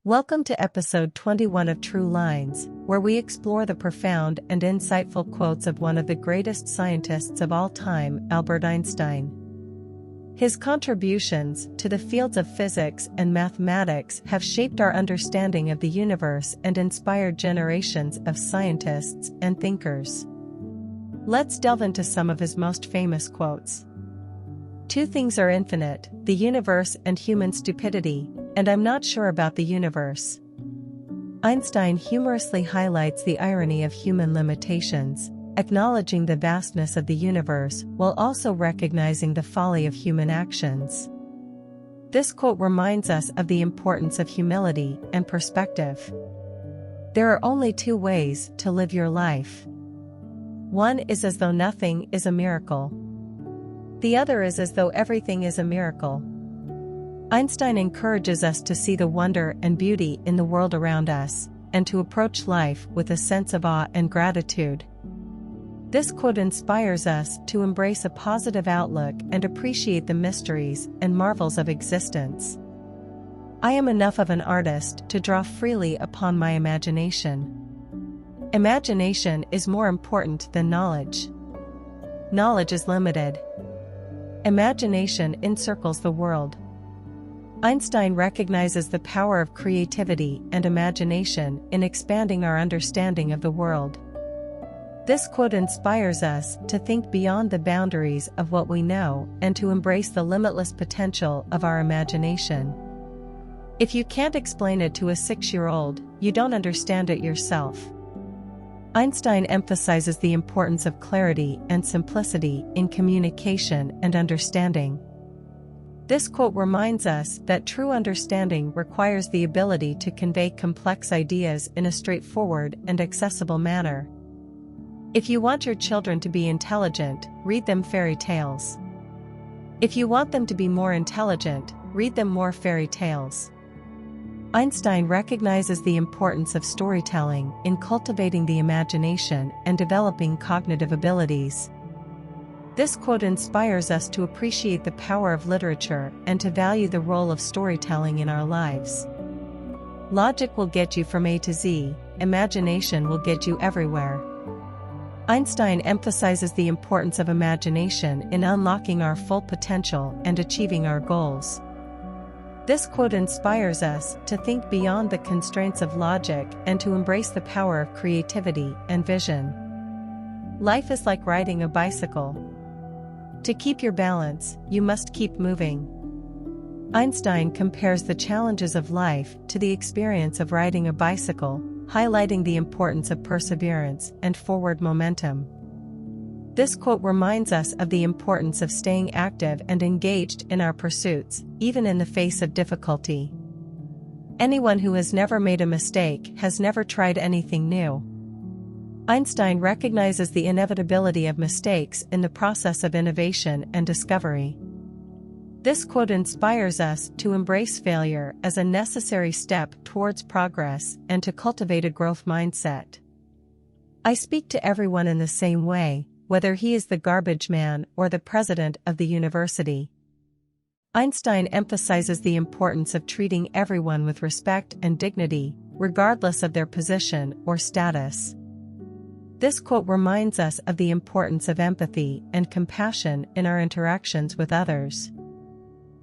Welcome to episode 21 of True Lines, where we explore the profound and insightful quotes of one of the greatest scientists of all time, Albert Einstein. His contributions to the fields of physics and mathematics have shaped our understanding of the universe and inspired generations of scientists and thinkers. Let's delve into some of his most famous quotes. Two things are infinite, the universe and human stupidity, and I'm not sure about the universe. Einstein humorously highlights the irony of human limitations, acknowledging the vastness of the universe while also recognizing the folly of human actions. This quote reminds us of the importance of humility and perspective. There are only two ways to live your life. One is as though nothing is a miracle. The other is as though everything is a miracle. Einstein encourages us to see the wonder and beauty in the world around us, and to approach life with a sense of awe and gratitude. This quote inspires us to embrace a positive outlook and appreciate the mysteries and marvels of existence. I am enough of an artist to draw freely upon my imagination. Imagination is more important than knowledge. Knowledge is limited. Imagination encircles the world. Einstein recognizes the power of creativity and imagination in expanding our understanding of the world. This quote inspires us to think beyond the boundaries of what we know and to embrace the limitless potential of our imagination. If you can't explain it to a 6-year-old, you don't understand it yourself. Einstein emphasizes the importance of clarity and simplicity in communication and understanding. This quote reminds us that true understanding requires the ability to convey complex ideas in a straightforward and accessible manner. If you want your children to be intelligent, read them fairy tales. If you want them to be more intelligent, read them more fairy tales. Einstein recognizes the importance of storytelling in cultivating the imagination and developing cognitive abilities. This quote inspires us to appreciate the power of literature and to value the role of storytelling in our lives. Logic will get you from A to Z, imagination will get you everywhere. Einstein emphasizes the importance of imagination in unlocking our full potential and achieving our goals. This quote inspires us to think beyond the constraints of logic and to embrace the power of creativity and vision. Life is like riding a bicycle. To keep your balance, you must keep moving. Einstein compares the challenges of life to the experience of riding a bicycle, highlighting the importance of perseverance and forward momentum. This quote reminds us of the importance of staying active and engaged in our pursuits, even in the face of difficulty. Anyone who has never made a mistake has never tried anything new. Einstein recognizes the inevitability of mistakes in the process of innovation and discovery. This quote inspires us to embrace failure as a necessary step towards progress and to cultivate a growth mindset. I speak to everyone in the same way, whether he is the garbage man or the president of the university. Einstein emphasizes the importance of treating everyone with respect and dignity, regardless of their position or status. This quote reminds us of the importance of empathy and compassion in our interactions with others.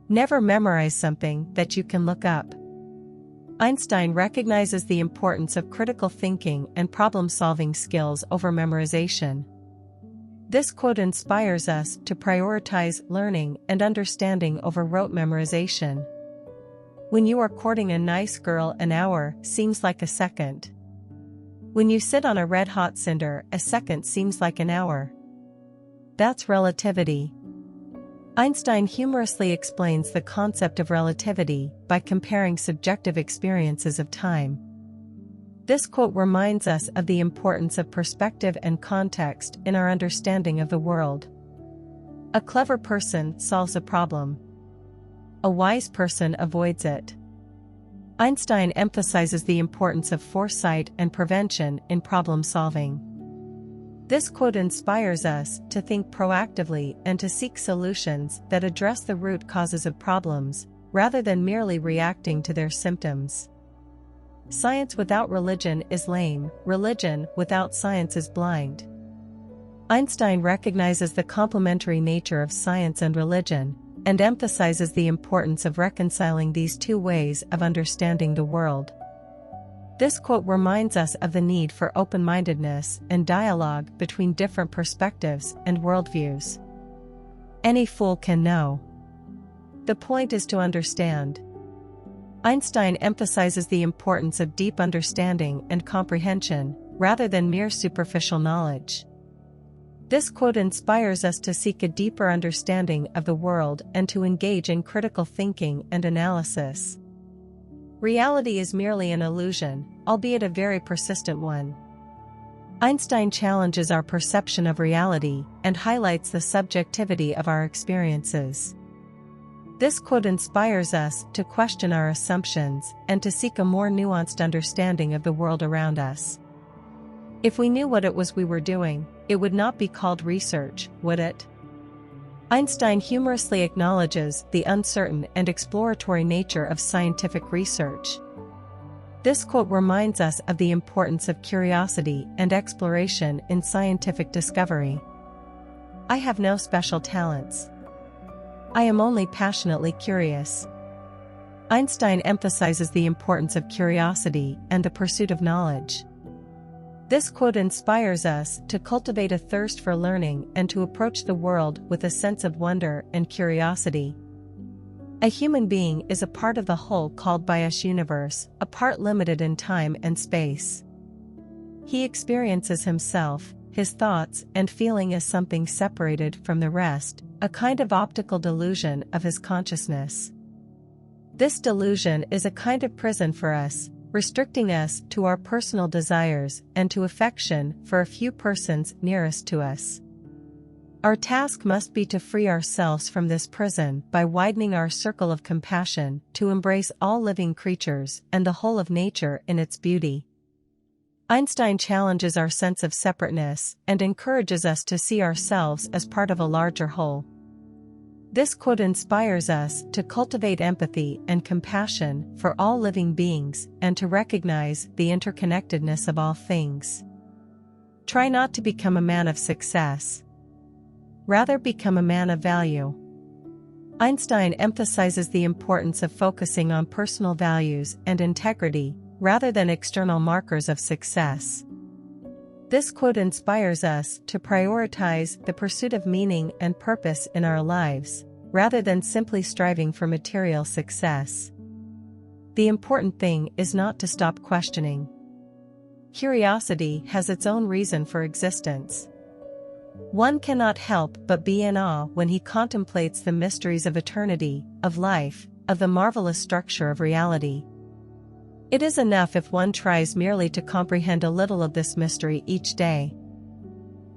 Never memorize something that you can look up. Einstein recognizes the importance of critical thinking and problem-solving skills over memorization. This quote inspires us to prioritize learning and understanding over rote memorization. When you are courting a nice girl, an hour seems like a second. When you sit on a red-hot cinder, a second seems like an hour. That's relativity. Einstein humorously explains the concept of relativity by comparing subjective experiences of time. This quote reminds us of the importance of perspective and context in our understanding of the world. A clever person solves a problem. A wise person avoids it. Einstein emphasizes the importance of foresight and prevention in problem solving. This quote inspires us to think proactively and to seek solutions that address the root causes of problems, rather than merely reacting to their symptoms. Science without religion is lame, religion without science is blind. Einstein recognizes the complementary nature of science and religion, and emphasizes the importance of reconciling these two ways of understanding the world. This quote reminds us of the need for open-mindedness and dialogue between different perspectives and worldviews. Any fool can know. The point is to understand. Einstein emphasizes the importance of deep understanding and comprehension, rather than mere superficial knowledge. This quote inspires us to seek a deeper understanding of the world and to engage in critical thinking and analysis. Reality is merely an illusion, albeit a very persistent one. Einstein challenges our perception of reality and highlights the subjectivity of our experiences. This quote inspires us to question our assumptions and to seek a more nuanced understanding of the world around us. If we knew what it was we were doing, it would not be called research, would it? Einstein humorously acknowledges the uncertain and exploratory nature of scientific research. This quote reminds us of the importance of curiosity and exploration in scientific discovery. I have no special talents. I am only passionately curious. Einstein emphasizes the importance of curiosity and the pursuit of knowledge. This quote inspires us to cultivate a thirst for learning and to approach the world with a sense of wonder and curiosity. A human being is a part of the whole called by us universe, a part limited in time and space. He experiences himself, his thoughts and feeling as something separated from the rest, a kind of optical delusion of his consciousness. This delusion is a kind of prison for us, restricting us to our personal desires and to affection for a few persons nearest to us. Our task must be to free ourselves from this prison by widening our circle of compassion to embrace all living creatures and the whole of nature in its beauty. Einstein challenges our sense of separateness and encourages us to see ourselves as part of a larger whole. This quote inspires us to cultivate empathy and compassion for all living beings and to recognize the interconnectedness of all things. Try not to become a man of success. Rather, become a man of value. Einstein emphasizes the importance of focusing on personal values and integrity, rather than external markers of success. This quote inspires us to prioritize the pursuit of meaning and purpose in our lives, rather than simply striving for material success. The important thing is not to stop questioning. Curiosity has its own reason for existence. One cannot help but be in awe when he contemplates the mysteries of eternity, of life, of the marvelous structure of reality. It is enough if one tries merely to comprehend a little of this mystery each day.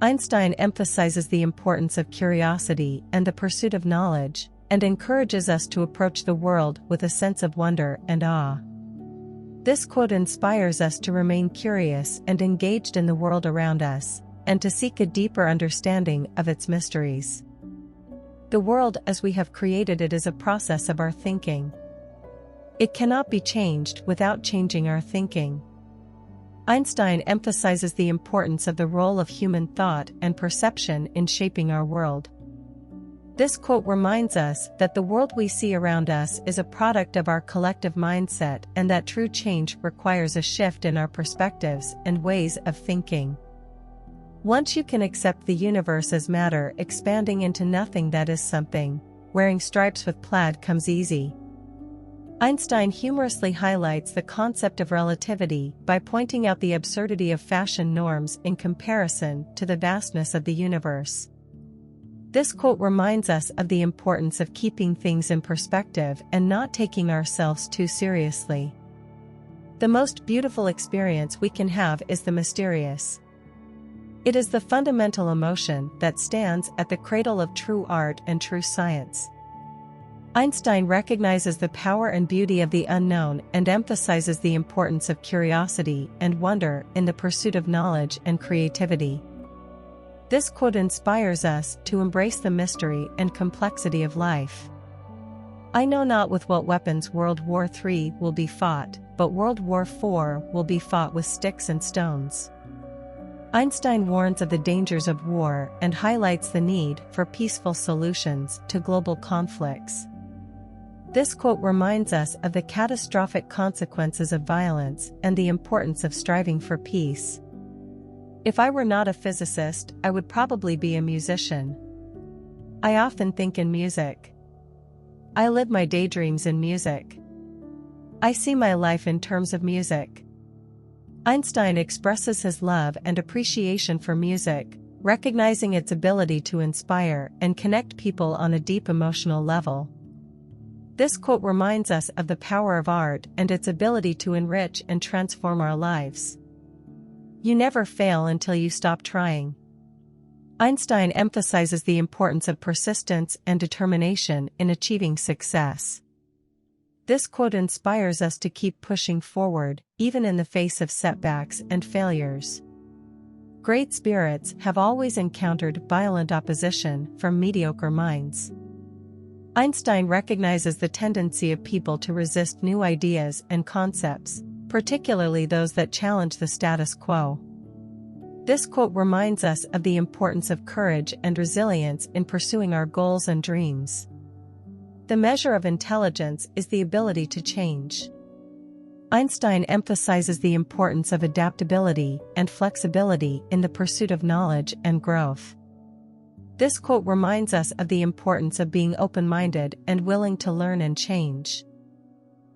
Einstein emphasizes the importance of curiosity and the pursuit of knowledge, and encourages us to approach the world with a sense of wonder and awe. This quote inspires us to remain curious and engaged in the world around us, and to seek a deeper understanding of its mysteries. The world as we have created it is a process of our thinking. It cannot be changed without changing our thinking. Einstein emphasizes the importance of the role of human thought and perception in shaping our world. This quote reminds us that the world we see around us is a product of our collective mindset and that true change requires a shift in our perspectives and ways of thinking. Once you can accept the universe as matter expanding into nothing that is something, wearing stripes with plaid comes easy. Einstein humorously highlights the concept of relativity by pointing out the absurdity of fashion norms in comparison to the vastness of the universe. This quote reminds us of the importance of keeping things in perspective and not taking ourselves too seriously. The most beautiful experience we can have is the mysterious. It is the fundamental emotion that stands at the cradle of true art and true science. Einstein recognizes the power and beauty of the unknown and emphasizes the importance of curiosity and wonder in the pursuit of knowledge and creativity. This quote inspires us to embrace the mystery and complexity of life. I know not with what weapons World War III will be fought, but World War IV will be fought with sticks and stones. Einstein warns of the dangers of war and highlights the need for peaceful solutions to global conflicts. This quote reminds us of the catastrophic consequences of violence and the importance of striving for peace. If I were not a physicist, I would probably be a musician. I often think in music. I live my daydreams in music. I see my life in terms of music. Einstein expresses his love and appreciation for music, recognizing its ability to inspire and connect people on a deep emotional level. This quote reminds us of the power of art and its ability to enrich and transform our lives. You never fail until you stop trying. Einstein emphasizes the importance of persistence and determination in achieving success. This quote inspires us to keep pushing forward, even in the face of setbacks and failures. Great spirits have always encountered violent opposition from mediocre minds. Einstein recognizes the tendency of people to resist new ideas and concepts, particularly those that challenge the status quo. This quote reminds us of the importance of courage and resilience in pursuing our goals and dreams. The measure of intelligence is the ability to change. Einstein emphasizes the importance of adaptability and flexibility in the pursuit of knowledge and growth. This quote reminds us of the importance of being open-minded and willing to learn and change.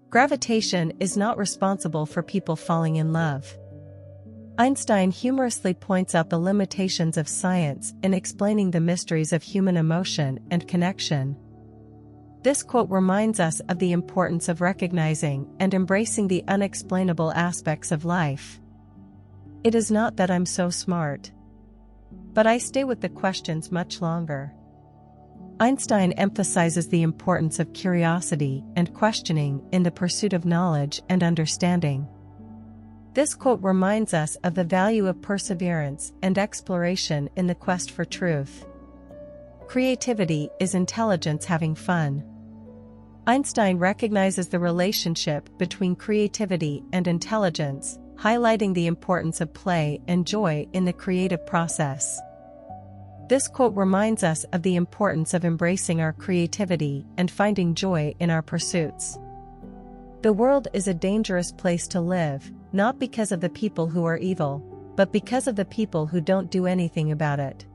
Gravitation is not responsible for people falling in love. Einstein humorously points out the limitations of science in explaining the mysteries of human emotion and connection. This quote reminds us of the importance of recognizing and embracing the unexplainable aspects of life. It is not that I'm so smart, but I stay with the questions much longer. Einstein emphasizes the importance of curiosity and questioning in the pursuit of knowledge and understanding. This quote reminds us of the value of perseverance and exploration in the quest for truth. Creativity is intelligence having fun. Einstein recognizes the relationship between creativity and intelligence, highlighting the importance of play and joy in the creative process. This quote reminds us of the importance of embracing our creativity and finding joy in our pursuits. The world is a dangerous place to live, not because of the people who are evil, but because of the people who don't do anything about it.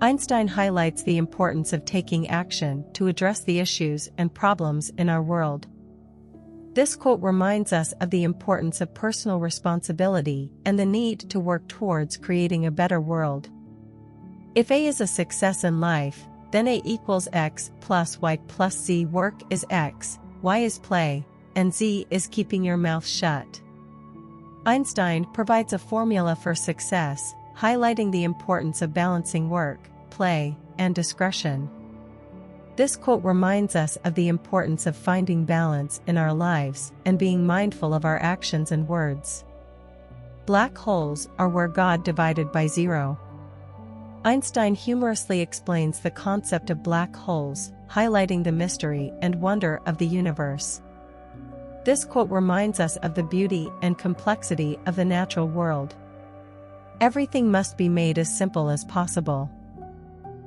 Einstein highlights the importance of taking action to address the issues and problems in our world. This quote reminds us of the importance of personal responsibility and the need to work towards creating a better world. If A is a success in life, then A equals X plus Y plus Z. Work is X, Y is play, and Z is keeping your mouth shut. Einstein provides a formula for success, highlighting the importance of balancing work, play, and discretion. This quote reminds us of the importance of finding balance in our lives and being mindful of our actions and words. Black holes are where God divided by zero. Einstein humorously explains the concept of black holes, highlighting the mystery and wonder of the universe. This quote reminds us of the beauty and complexity of the natural world. Everything must be made as simple as possible,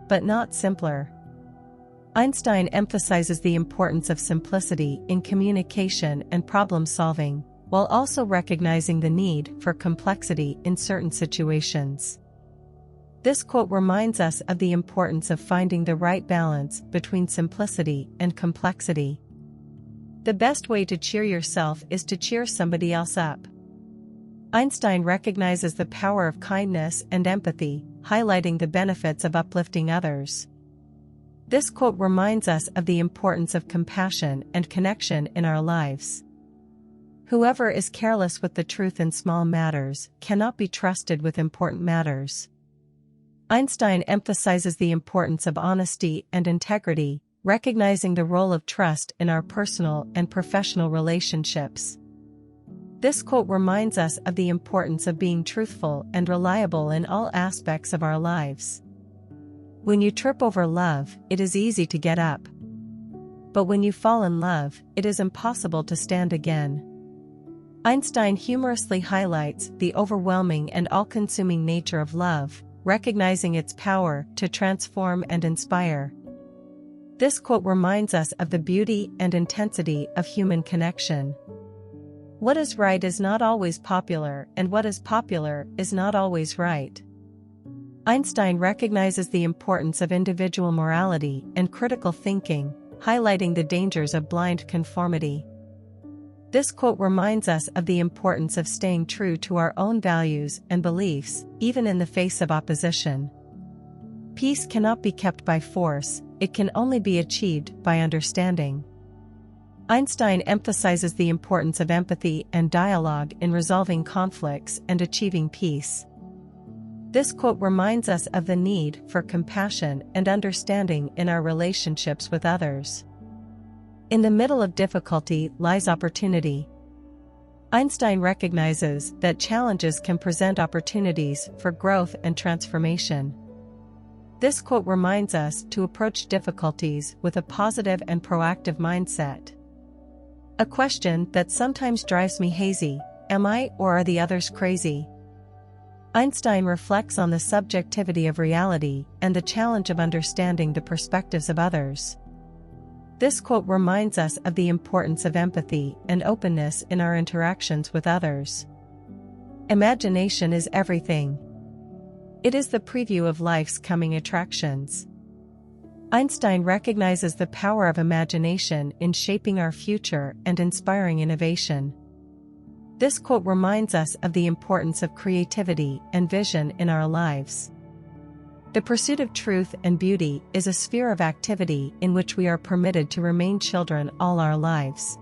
but not simpler. Einstein emphasizes the importance of simplicity in communication and problem-solving, while also recognizing the need for complexity in certain situations. This quote reminds us of the importance of finding the right balance between simplicity and complexity. The best way to cheer yourself is to cheer somebody else up. Einstein recognizes the power of kindness and empathy, highlighting the benefits of uplifting others. This quote reminds us of the importance of compassion and connection in our lives. Whoever is careless with the truth in small matters cannot be trusted with important matters. Einstein emphasizes the importance of honesty and integrity, recognizing the role of trust in our personal and professional relationships. This quote reminds us of the importance of being truthful and reliable in all aspects of our lives. When you trip over love, it is easy to get up. But when you fall in love, it is impossible to stand again. Einstein humorously highlights the overwhelming and all-consuming nature of love, recognizing its power to transform and inspire. This quote reminds us of the beauty and intensity of human connection. What is right is not always popular, and what is popular is not always right. Einstein recognizes the importance of individual morality and critical thinking, highlighting the dangers of blind conformity. This quote reminds us of the importance of staying true to our own values and beliefs, even in the face of opposition. Peace cannot be kept by force, it can only be achieved by understanding. Einstein emphasizes the importance of empathy and dialogue in resolving conflicts and achieving peace. This quote reminds us of the need for compassion and understanding in our relationships with others. In the middle of difficulty lies opportunity. Einstein recognizes that challenges can present opportunities for growth and transformation. This quote reminds us to approach difficulties with a positive and proactive mindset. A question that sometimes drives me hazy: am I or are the others crazy? Einstein reflects on the subjectivity of reality and the challenge of understanding the perspectives of others. This quote reminds us of the importance of empathy and openness in our interactions with others. Imagination is everything. It is the preview of life's coming attractions. Einstein recognizes the power of imagination in shaping our future and inspiring innovation. This quote reminds us of the importance of creativity and vision in our lives. The pursuit of truth and beauty is a sphere of activity in which we are permitted to remain children all our lives.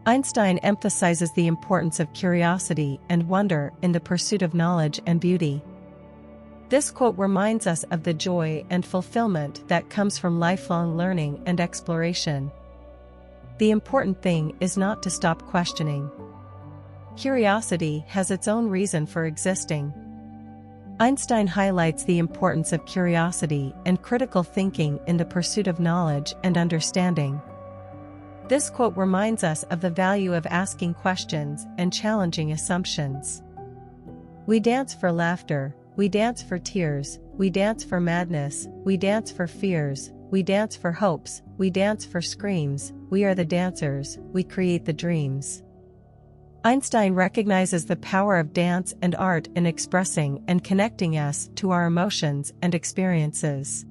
Einstein emphasizes the importance of curiosity and wonder in the pursuit of knowledge and beauty. This quote reminds us of the joy and fulfillment that comes from lifelong learning and exploration. The important thing is not to stop questioning. Curiosity has its own reason for existing. Einstein highlights the importance of curiosity and critical thinking in the pursuit of knowledge and understanding. This quote reminds us of the value of asking questions and challenging assumptions. We dance for laughter, we dance for tears, we dance for madness, we dance for fears, we dance for hopes, we dance for screams, we are the dancers, we create the dreams. Einstein recognizes the power of dance and art in expressing and connecting us to our emotions and experiences.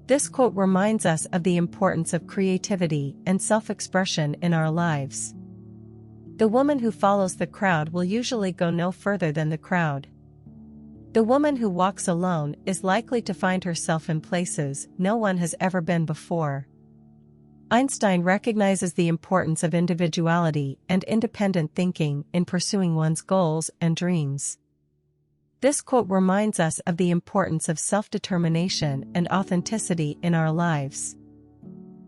This quote reminds us of the importance of creativity and self-expression in our lives. The woman who follows the crowd will usually go no further than the crowd. The woman who walks alone is likely to find herself in places no one has ever been before. Einstein recognizes the importance of individuality and independent thinking in pursuing one's goals and dreams. This quote reminds us of the importance of self-determination and authenticity in our lives.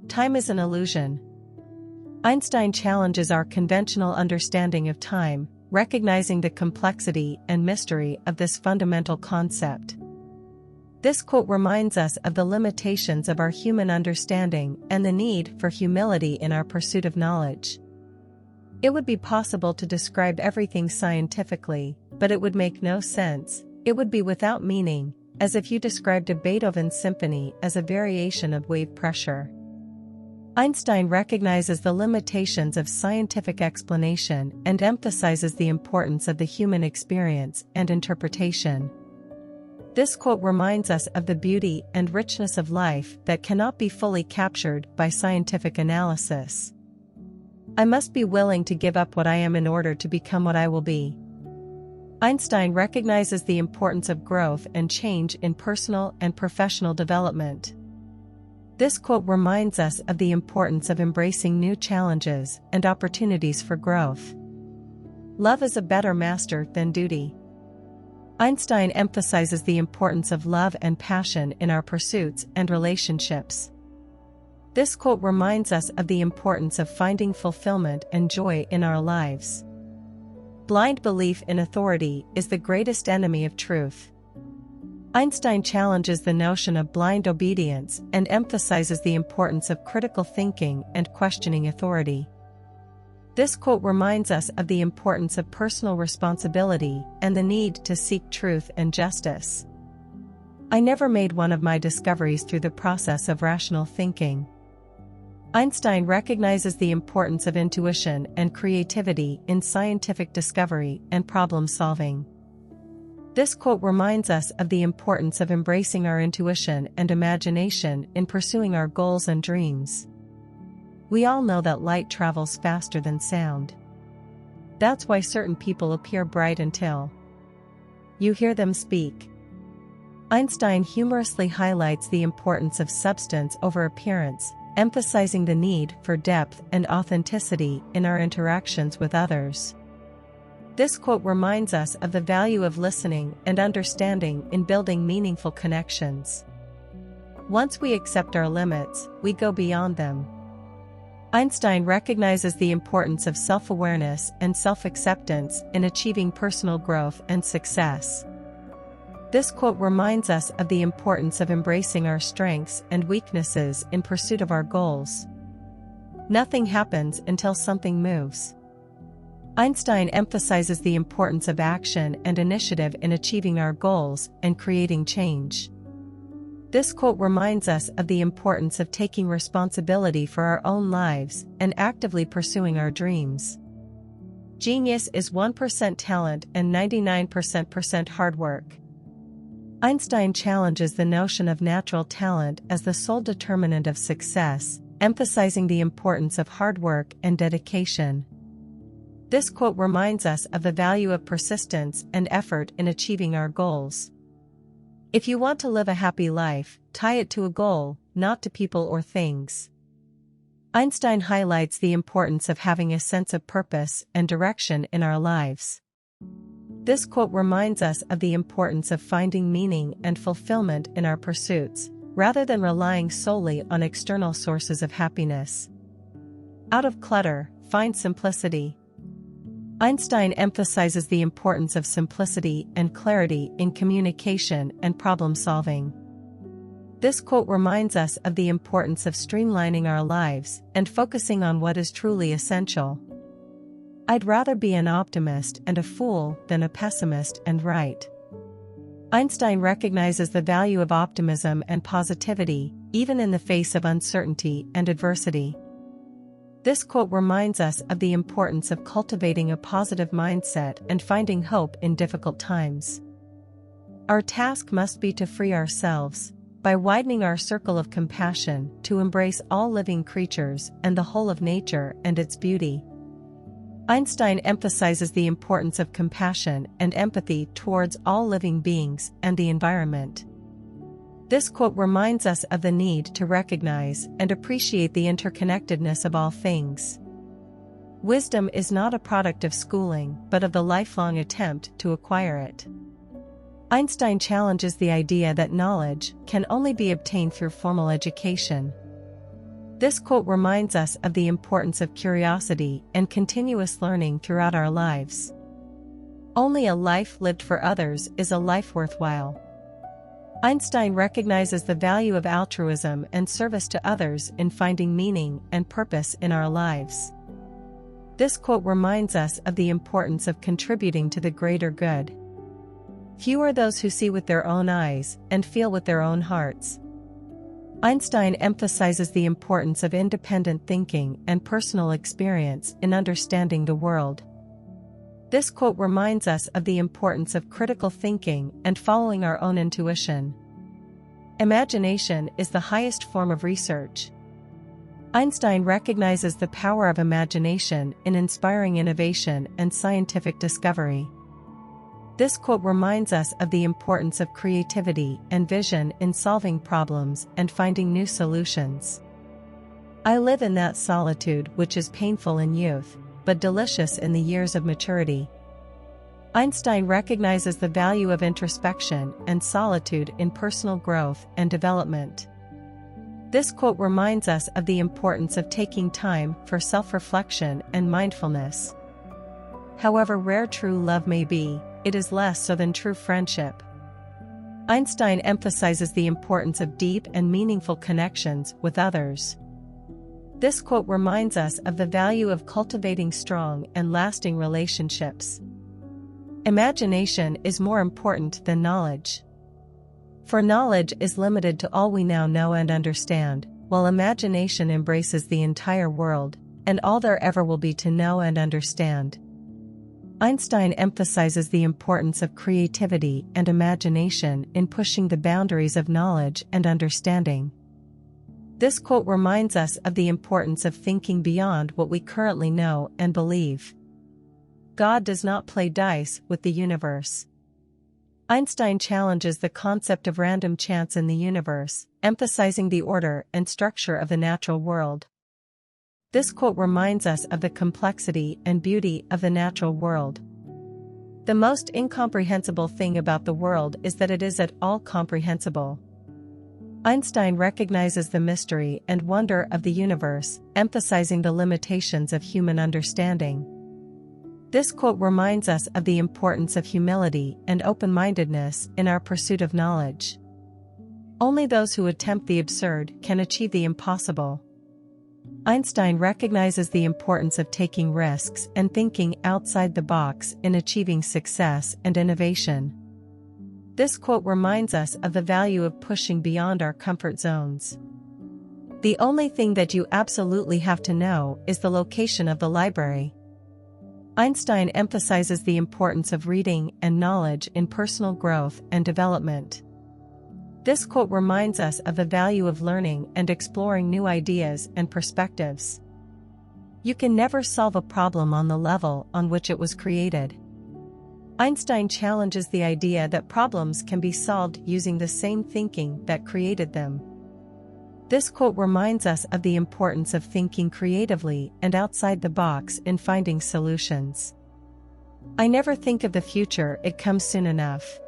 Time is an illusion. Einstein challenges our conventional understanding of time, recognizing the complexity and mystery of this fundamental concept. This quote reminds us of the limitations of our human understanding and the need for humility in our pursuit of knowledge. It would be possible to describe everything scientifically, but it would make no sense. It would be without meaning, as if you described a Beethoven symphony as a variation of wave pressure. Einstein recognizes the limitations of scientific explanation and emphasizes the importance of the human experience and interpretation. This quote reminds us of the beauty and richness of life that cannot be fully captured by scientific analysis. I must be willing to give up what I am in order to become what I will be. Einstein recognizes the importance of growth and change in personal and professional development. This quote reminds us of the importance of embracing new challenges and opportunities for growth. Love is a better master than duty. Einstein emphasizes the importance of love and passion in our pursuits and relationships. This quote reminds us of the importance of finding fulfillment and joy in our lives. Blind belief in authority is the greatest enemy of truth. Einstein challenges the notion of blind obedience and emphasizes the importance of critical thinking and questioning authority. This quote reminds us of the importance of personal responsibility and the need to seek truth and justice. I never made one of my discoveries through the process of rational thinking. Einstein recognizes the importance of intuition and creativity in scientific discovery and problem solving. This quote reminds us of the importance of embracing our intuition and imagination in pursuing our goals and dreams. We all know that light travels faster than sound. That's why certain people appear bright until you hear them speak. Einstein humorously highlights the importance of substance over appearance, emphasizing the need for depth and authenticity in our interactions with others. This quote reminds us of the value of listening and understanding in building meaningful connections. Once we accept our limits, we go beyond them. Einstein recognizes the importance of self-awareness and self-acceptance in achieving personal growth and success. This quote reminds us of the importance of embracing our strengths and weaknesses in pursuit of our goals. Nothing happens until something moves. Einstein emphasizes the importance of action and initiative in achieving our goals and creating change. This quote reminds us of the importance of taking responsibility for our own lives and actively pursuing our dreams. Genius is 1% talent and 99% hard work. Einstein challenges the notion of natural talent as the sole determinant of success, emphasizing the importance of hard work and dedication. This quote reminds us of the value of persistence and effort in achieving our goals. If you want to live a happy life, tie it to a goal, not to people or things. Einstein highlights the importance of having a sense of purpose and direction in our lives. This quote reminds us of the importance of finding meaning and fulfillment in our pursuits, rather than relying solely on external sources of happiness. Out of clutter, find simplicity. Einstein emphasizes the importance of simplicity and clarity in communication and problem solving. This quote reminds us of the importance of streamlining our lives and focusing on what is truly essential. I'd rather be an optimist and a fool than a pessimist and right. Einstein recognizes the value of optimism and positivity, even in the face of uncertainty and adversity. This quote reminds us of the importance of cultivating a positive mindset and finding hope in difficult times. Our task must be to free ourselves, by widening our circle of compassion, to embrace all living creatures and the whole of nature and its beauty. Einstein emphasizes the importance of compassion and empathy towards all living beings and the environment. This quote reminds us of the need to recognize and appreciate the interconnectedness of all things. Wisdom is not a product of schooling, but of the lifelong attempt to acquire it. Einstein challenges the idea that knowledge can only be obtained through formal education. This quote reminds us of the importance of curiosity and continuous learning throughout our lives. Only a life lived for others is a life worthwhile. Einstein recognizes the value of altruism and service to others in finding meaning and purpose in our lives. This quote reminds us of the importance of contributing to the greater good. Few are those who see with their own eyes and feel with their own hearts. Einstein emphasizes the importance of independent thinking and personal experience in understanding the world. This quote reminds us of the importance of critical thinking and following our own intuition. Imagination is the highest form of research. Einstein recognizes the power of imagination in inspiring innovation and scientific discovery. This quote reminds us of the importance of creativity and vision in solving problems and finding new solutions. I live in that solitude which is painful in youth, but delicious in the years of maturity. Einstein recognizes the value of introspection and solitude in personal growth and development. This quote reminds us of the importance of taking time for self-reflection and mindfulness. However rare true love may be, it is less so than true friendship. Einstein emphasizes the importance of deep and meaningful connections with others. This quote reminds us of the value of cultivating strong and lasting relationships. Imagination is more important than knowledge. For knowledge is limited to all we now know and understand, while imagination embraces the entire world, and all there ever will be to know and understand. Einstein emphasizes the importance of creativity and imagination in pushing the boundaries of knowledge and understanding. This quote reminds us of the importance of thinking beyond what we currently know and believe. God does not play dice with the universe. Einstein challenges the concept of random chance in the universe, emphasizing the order and structure of the natural world. This quote reminds us of the complexity and beauty of the natural world. The most incomprehensible thing about the world is that it is at all comprehensible. Einstein recognizes the mystery and wonder of the universe, emphasizing the limitations of human understanding. This quote reminds us of the importance of humility and open-mindedness in our pursuit of knowledge. Only those who attempt the absurd can achieve the impossible. Einstein recognizes the importance of taking risks and thinking outside the box in achieving success and innovation. This quote reminds us of the value of pushing beyond our comfort zones. The only thing that you absolutely have to know is the location of the library. Einstein emphasizes the importance of reading and knowledge in personal growth and development. This quote reminds us of the value of learning and exploring new ideas and perspectives. You can never solve a problem on the level on which it was created. Einstein challenges the idea that problems can be solved using the same thinking that created them. This quote reminds us of the importance of thinking creatively and outside the box in finding solutions. I never think of the future, it comes soon enough.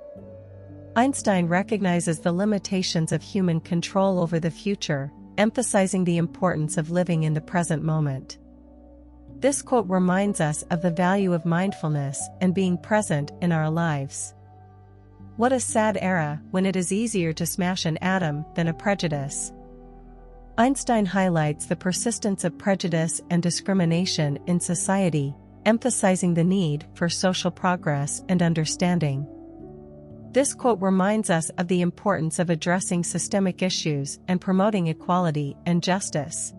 Einstein recognizes the limitations of human control over the future, emphasizing the importance of living in the present moment. This quote reminds us of the value of mindfulness and being present in our lives. What a sad era when it is easier to smash an atom than a prejudice. Einstein highlights the persistence of prejudice and discrimination in society, emphasizing the need for social progress and understanding. This quote reminds us of the importance of addressing systemic issues and promoting equality and justice.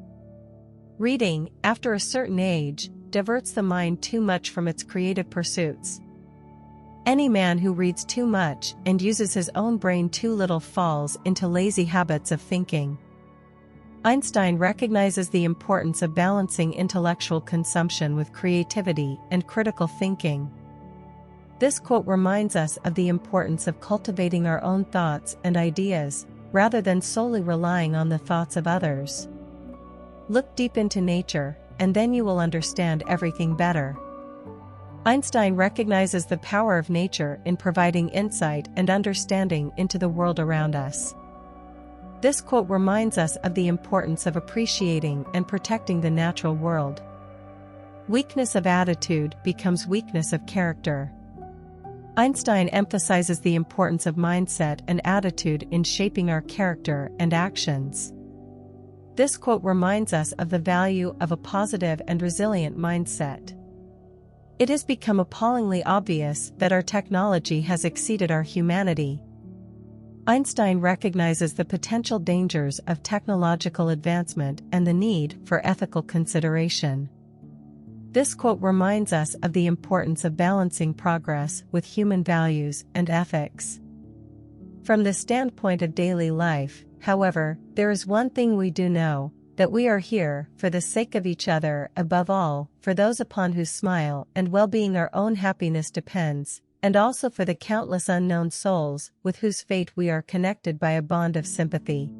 Reading, after a certain age, diverts the mind too much from its creative pursuits. Any man who reads too much and uses his own brain too little falls into lazy habits of thinking. Einstein recognizes the importance of balancing intellectual consumption with creativity and critical thinking. This quote reminds us of the importance of cultivating our own thoughts and ideas, rather than solely relying on the thoughts of others. Look deep into nature, and then you will understand everything better. Einstein recognizes the power of nature in providing insight and understanding into the world around us. This quote reminds us of the importance of appreciating and protecting the natural world. Weakness of attitude becomes weakness of character. Einstein emphasizes the importance of mindset and attitude in shaping our character and actions. This quote reminds us of the value of a positive and resilient mindset. It has become appallingly obvious that our technology has exceeded our humanity. Einstein recognizes the potential dangers of technological advancement and the need for ethical consideration. This quote reminds us of the importance of balancing progress with human values and ethics. From the standpoint of daily life, however, there is one thing we do know, that we are here for the sake of each other, above all, for those upon whose smile and well-being our own happiness depends, and also for the countless unknown souls with whose fate we are connected by a bond of sympathy.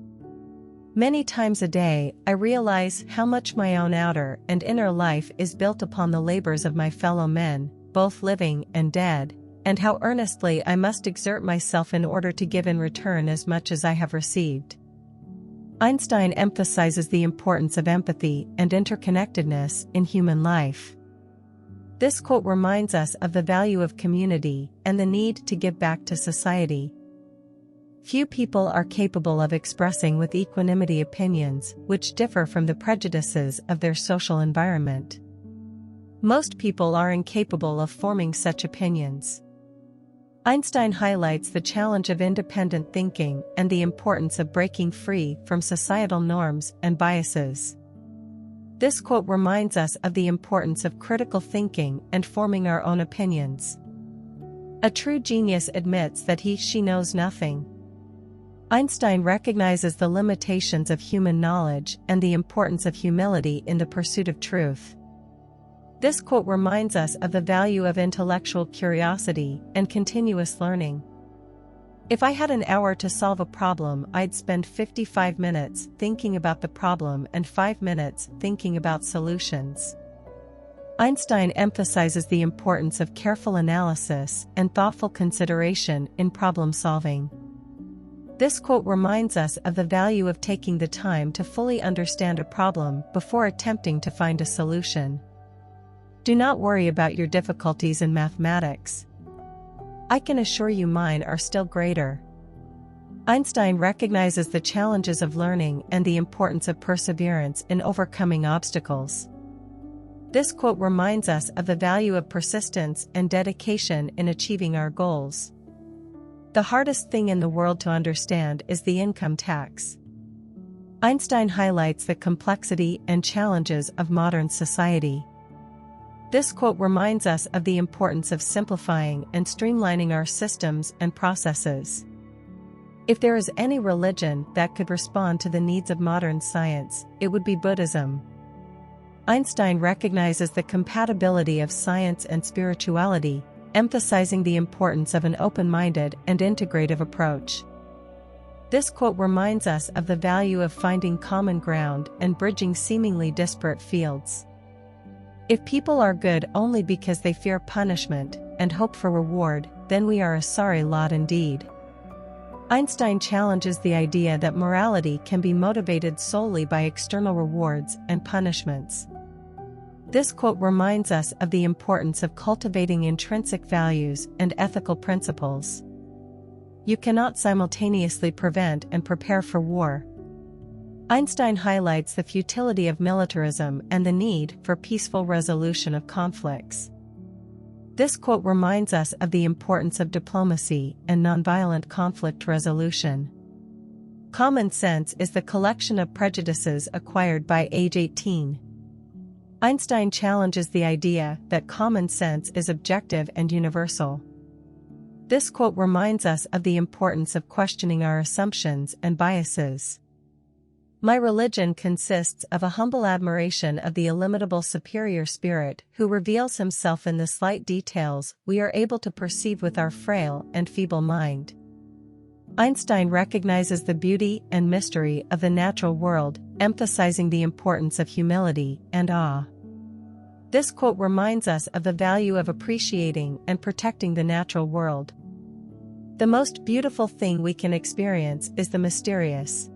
Many times a day, I realize how much my own outer and inner life is built upon the labors of my fellow men, both living and dead, and how earnestly I must exert myself in order to give in return as much as I have received. Einstein emphasizes the importance of empathy and interconnectedness in human life. This quote reminds us of the value of community and the need to give back to society. Few people are capable of expressing with equanimity opinions which differ from the prejudices of their social environment. Most people are incapable of forming such opinions. Einstein highlights the challenge of independent thinking and the importance of breaking free from societal norms and biases. This quote reminds us of the importance of critical thinking and forming our own opinions. A true genius admits that she knows nothing. Einstein recognizes the limitations of human knowledge and the importance of humility in the pursuit of truth. This quote reminds us of the value of intellectual curiosity and continuous learning. If I had an hour to solve a problem, I'd spend 55 minutes thinking about the problem and 5 minutes thinking about solutions. Einstein emphasizes the importance of careful analysis and thoughtful consideration in problem solving. This quote reminds us of the value of taking the time to fully understand a problem before attempting to find a solution. Do not worry about your difficulties in mathematics. I can assure you mine are still greater. Einstein recognizes the challenges of learning and the importance of perseverance in overcoming obstacles. This quote reminds us of the value of persistence and dedication in achieving our goals. The hardest thing in the world to understand is the income tax. Einstein highlights the complexity and challenges of modern society. This quote reminds us of the importance of simplifying and streamlining our systems and processes. If there is any religion that could respond to the needs of modern science, it would be Buddhism. Einstein recognizes the compatibility of science and spirituality, emphasizing the importance of an open-minded and integrative approach. This quote reminds us of the value of finding common ground and bridging seemingly disparate fields. If people are good only because they fear punishment and hope for reward, then we are a sorry lot indeed. Einstein challenges the idea that morality can be motivated solely by external rewards and punishments. This quote reminds us of the importance of cultivating intrinsic values and ethical principles. You cannot simultaneously prevent and prepare for war. Einstein highlights the futility of militarism and the need for peaceful resolution of conflicts. This quote reminds us of the importance of diplomacy and nonviolent conflict resolution. Common sense is the collection of prejudices acquired by age 18. Einstein challenges the idea that common sense is objective and universal. This quote reminds us of the importance of questioning our assumptions and biases. My religion consists of a humble admiration of the illimitable superior spirit who reveals himself in the slight details we are able to perceive with our frail and feeble mind. Einstein recognizes the beauty and mystery of the natural world, emphasizing the importance of humility and awe. This quote reminds us of the value of appreciating and protecting the natural world. The most beautiful thing we can experience is the mysterious.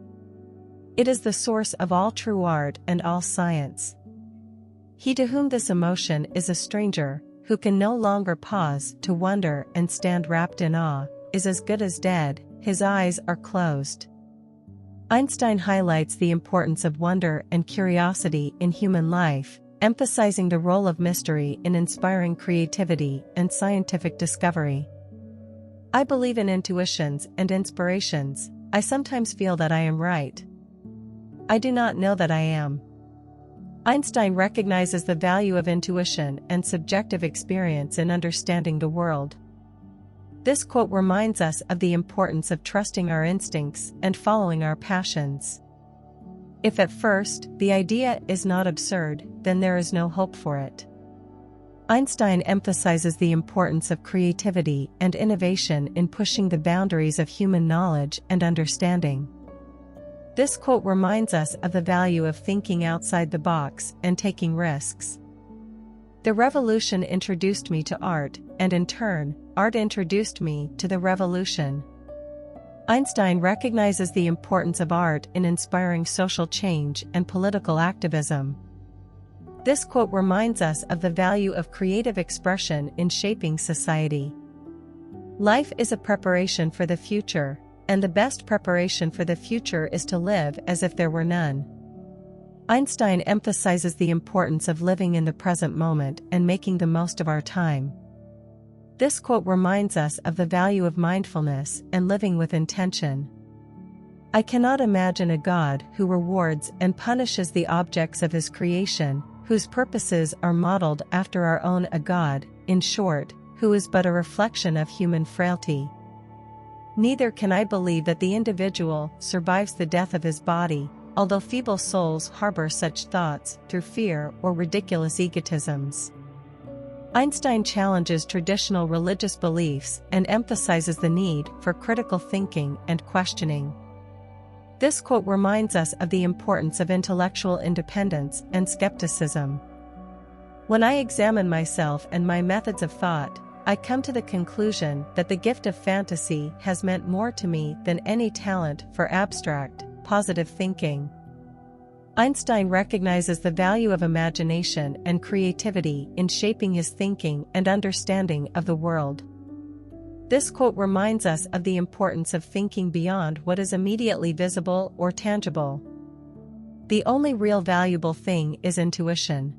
It is the source of all true art and all science. He to whom this emotion is a stranger, who can no longer pause to wonder and stand wrapped in awe, is as good as dead, his eyes are closed. Einstein highlights the importance of wonder and curiosity in human life, emphasizing the role of mystery in inspiring creativity and scientific discovery. I believe in intuitions and inspirations. I sometimes feel that I am right. I do not know that I am. Einstein recognizes the value of intuition and subjective experience in understanding the world. This quote reminds us of the importance of trusting our instincts and following our passions. If at first the idea is not absurd, then there is no hope for it. Einstein emphasizes the importance of creativity and innovation in pushing the boundaries of human knowledge and understanding. This quote reminds us of the value of thinking outside the box and taking risks. The revolution introduced me to art, and in turn, art introduced me to the revolution. Einstein recognizes the importance of art in inspiring social change and political activism. This quote reminds us of the value of creative expression in shaping society. Life is a preparation for the future, and the best preparation for the future is to live as if there were none. Einstein emphasizes the importance of living in the present moment and making the most of our time. This quote reminds us of the value of mindfulness and living with intention. I cannot imagine a God who rewards and punishes the objects of his creation, whose purposes are modeled after our own, a God, in short, who is but a reflection of human frailty. Neither can I believe that the individual survives the death of his body, although feeble souls harbor such thoughts through fear or ridiculous egotisms. Einstein challenges traditional religious beliefs and emphasizes the need for critical thinking and questioning. This quote reminds us of the importance of intellectual independence and skepticism. When I examine myself and my methods of thought, I come to the conclusion that the gift of fantasy has meant more to me than any talent for abstract, positive thinking. Einstein recognizes the value of imagination and creativity in shaping his thinking and understanding of the world. This quote reminds us of the importance of thinking beyond what is immediately visible or tangible. The only real valuable thing is intuition.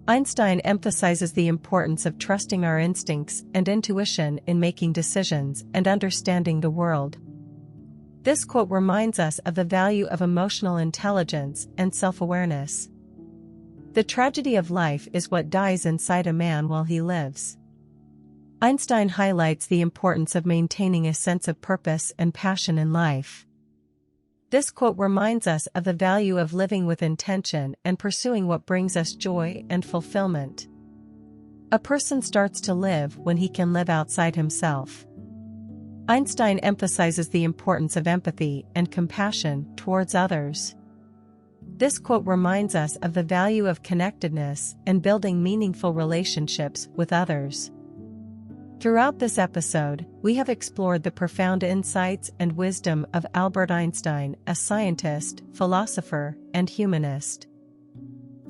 Einstein emphasizes the importance of trusting our instincts and intuition in making decisions and understanding the world. This quote reminds us of the value of emotional intelligence and self-awareness. The tragedy of life is what dies inside a man while he lives. Einstein highlights the importance of maintaining a sense of purpose and passion in life. This quote reminds us of the value of living with intention and pursuing what brings us joy and fulfillment. A person starts to live when he can live outside himself. Einstein emphasizes the importance of empathy and compassion towards others. This quote reminds us of the value of connectedness and building meaningful relationships with others. Throughout this episode, we have explored the profound insights and wisdom of Albert Einstein, a scientist, philosopher, and humanist.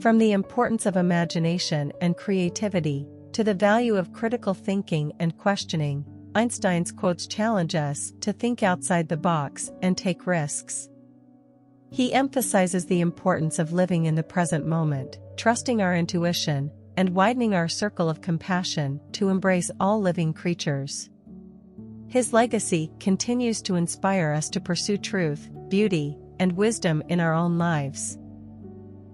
From the importance of imagination and creativity, to the value of critical thinking and questioning, Einstein's quotes challenge us to think outside the box and take risks. He emphasizes the importance of living in the present moment, trusting our intuition, and widening our circle of compassion to embrace all living creatures. His legacy continues to inspire us to pursue truth, beauty, and wisdom in our own lives.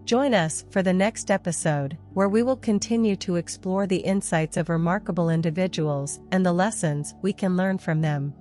Join us for the next episode, where we will continue to explore the insights of remarkable individuals and the lessons we can learn from them.